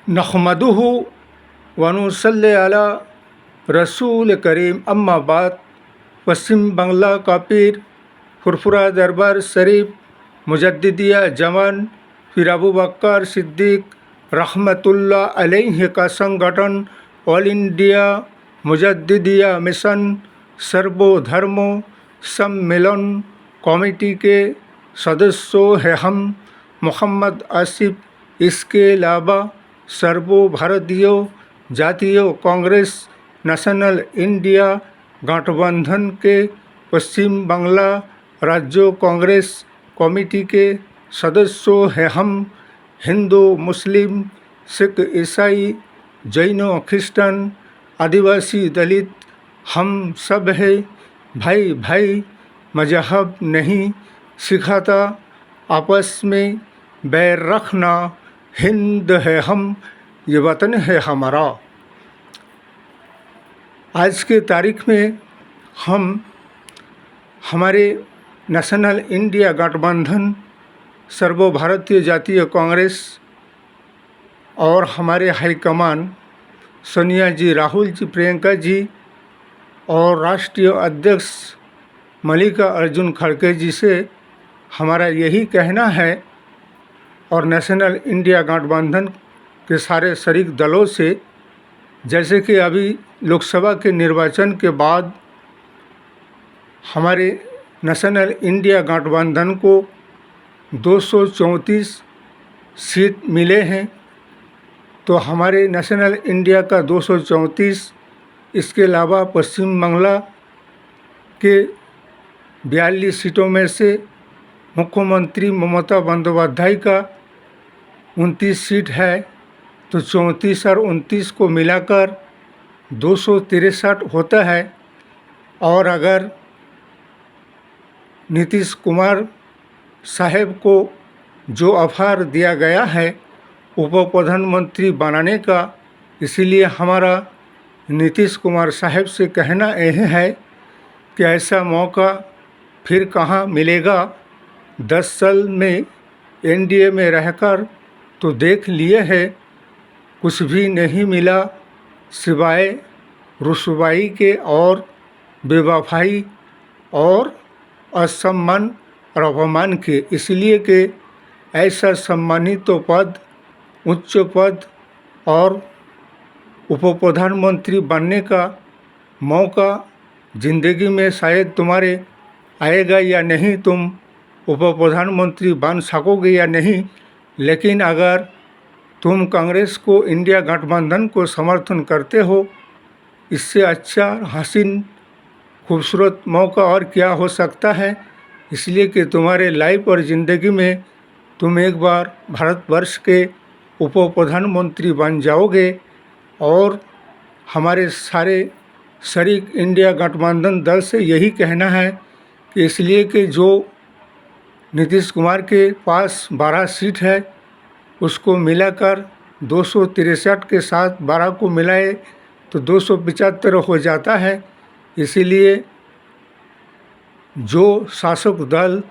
नहमदुहु व नुसल्ली अला रसूल करीम अम्मा बाद। पश्चिम बांग्ला का पीर फुरफुरा दरबार शरीफ मुजद्दिदिया जमान फिर अबू बकर सिद्दीक रहमतुल्लाह अलैहि का संगठन ऑल इंडिया मुजद्दिदिया मिशन सर्वधर्मों सम्मेलन कमेटी के सदस्यों हैं हम। मोहम्मद आसिफ इसके अलावा सर्वभारतीय जातीय कांग्रेस नेशनल इंडिया गठबंधन के पश्चिम बांग्ला राज्य कांग्रेस कमेटी के सदस्यों हैं हम। हिंदू मुस्लिम सिख ईसाई जैन क्रिश्चन आदिवासी दलित हम सब है भाई भाई। मजहब नहीं सिखाता आपस में बैर रखना। हिंद है हम, ये वतन है हमारा। आज के तारीख में हम हमारे नेशनल इंडिया गठबंधन सर्वभारतीय जातीय कांग्रेस और हमारे हाईकमान सोनिया जी, राहुल जी, प्रियंका जी और राष्ट्रीय अध्यक्ष मल्लिका अर्जुन खड़गे जी से हमारा यही कहना है और नेशनल इंडिया गठबंधन के सारे शरीक दलों से, जैसे कि अभी लोकसभा के निर्वाचन के बाद हमारे नेशनल इंडिया गठबंधन को 234 सीट मिले हैं, तो हमारे नेशनल इंडिया का 234, इसके अलावा पश्चिम बांग्ला के 42 सीटों में से मुख्यमंत्री ममता बंदोपाध्याय का 29 सीट है, तो 34 और 29 को मिलाकर 263 होता है। और अगर नीतीश कुमार साहब को जो ऑफर दिया गया है उप प्रधानमंत्री बनाने का, इसीलिए हमारा नीतीश कुमार साहब से कहना यह है कि ऐसा मौका फिर कहाँ मिलेगा। 10 साल में एनडीए में रहकर तो देख लिए है, कुछ भी नहीं मिला सिवाय रुसवाई के और बेवफाई और असम्मान और अपमान के। इसलिए कि ऐसा सम्मानित तो पद, उच्च पद और उप प्रधानमंत्री बनने का मौका ज़िंदगी में शायद तुम्हारे आएगा या नहीं, तुम उप प्रधानमंत्री बन सकोगे या नहीं। लेकिन अगर तुम कांग्रेस को, इंडिया गठबंधन को समर्थन करते हो, इससे अच्छा हसीन खूबसूरत मौका और क्या हो सकता है। इसलिए कि तुम्हारे लाइफ और ज़िंदगी में तुम एक बार भारतवर्ष के उप प्रधानमंत्री बन जाओगे। और हमारे सारे शरीक इंडिया गठबंधन दल से यही कहना है कि इसलिए कि जो नीतीश कुमार के पास 12 सीट है, उसको मिलाकर 263 के साथ 12 को मिलाए तो 275 हो जाता है। इसीलिए जो शासक दल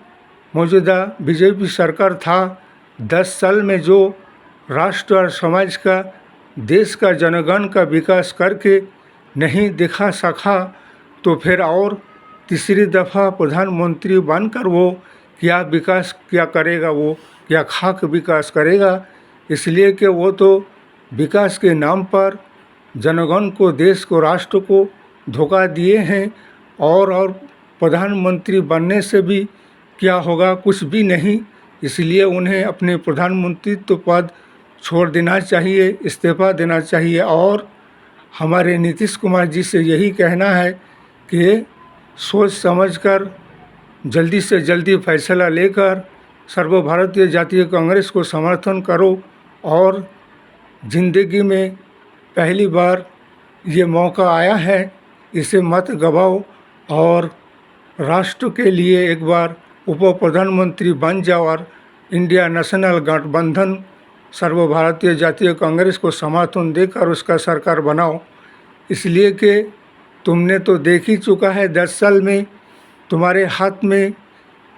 मौजूदा बीजेपी सरकार था, 10 साल में जो राष्ट्र और समाज का, देश का, जनगण का विकास करके नहीं दिखा सका, तो फिर और तीसरी दफ़ा प्रधानमंत्री बनकर वो क्या विकास क्या करेगा, वो क्या खाक विकास करेगा। इसलिए कि वो तो विकास के नाम पर जनगण को, देश को, राष्ट्र को धोखा दिए हैं। और प्रधानमंत्री बनने से भी क्या होगा, कुछ भी नहीं। इसलिए उन्हें अपने प्रधानमंत्रित्व पद छोड़ देना चाहिए, इस्तीफा देना चाहिए। और हमारे नीतीश कुमार जी से यही कहना है कि सोच समझकर जल्दी से जल्दी फैसला लेकर सर्वभारतीय जातीय कांग्रेस को समर्थन करो और ज़िंदगी में पहली बार ये मौका आया है, इसे मत गवाओ और राष्ट्र के लिए एक बार उप प्रधानमंत्री बन जाओ और इंडिया नेशनल गठबंधन सर्वभारतीय जातीय कांग्रेस को समर्थन देकर उसका सरकार बनाओ। इसलिए कि तुमने तो देख ही चुका है, 10 साल में तुम्हारे हाथ में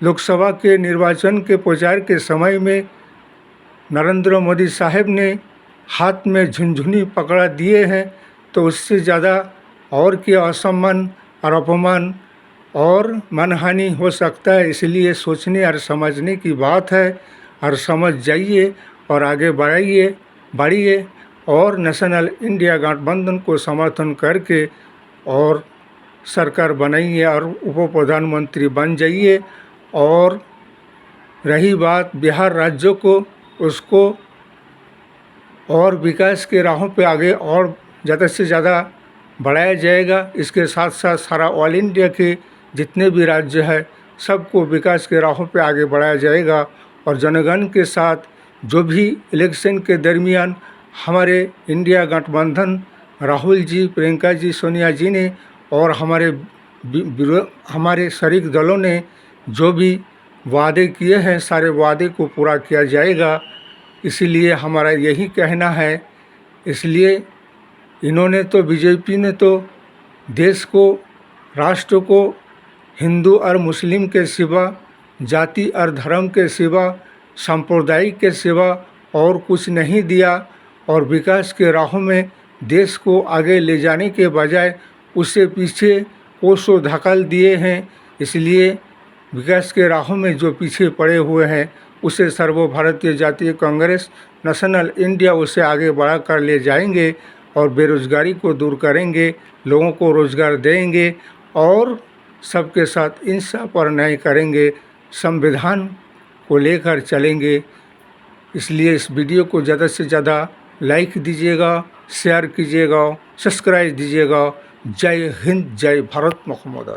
लोकसभा के निर्वाचन के प्रचार के समय में नरेंद्र मोदी साहब ने हाथ में झुनझुनी पकड़ा दिए हैं, तो उससे ज़्यादा और क्या असम्मान और अपमान और मानहानि हो सकता है। इसलिए सोचने और समझने की बात है, और समझ जाइए और आगे बढ़िए और नेशनल इंडिया गठबंधन को समर्थन करके और सरकार बनाइए और उप प्रधानमंत्री बन जाइए। और रही बात बिहार राज्य को, उसको और विकास के राहों पे आगे और ज़्यादा से ज़्यादा बढ़ाया जाएगा। इसके साथ साथ सारा ऑल इंडिया के जितने भी राज्य है सबको विकास के राहों पे आगे बढ़ाया जाएगा। और जनगण के साथ जो भी इलेक्शन के दरमियान हमारे इंडिया गठबंधन राहुल जी, प्रियंका जी, सोनिया जी ने और हमारे शरीक दलों ने जो भी वादे किए हैं, सारे वादे को पूरा किया जाएगा। इसीलिए हमारा यही कहना है। इसलिए इन्होंने तो, बीजेपी ने तो देश को, राष्ट्र को हिंदू और मुस्लिम के सिवा, जाति और धर्म के सिवा, सांप्रदायिक के सिवा और कुछ नहीं दिया। और विकास के राहों में देश को आगे ले जाने के बजाय उससे पीछे कोसों धकेल दिए हैं। इसलिए विकास के राहों में जो पीछे पड़े हुए हैं उसे सर्वभारतीय जातीय कांग्रेस, नेशनल इंडिया उसे आगे बढ़ा कर ले जाएंगे और बेरोजगारी को दूर करेंगे, लोगों को रोजगार देंगे और सबके साथ इंसाफ पर न्याय करेंगे, संविधान को लेकर चलेंगे। इसलिए इस वीडियो को ज़्यादा से ज़्यादा लाइक दीजिएगा, शेयर कीजिएगा, सब्सक्राइब दीजिएगा। जय हिंद, जय भारत, मोहम्मद।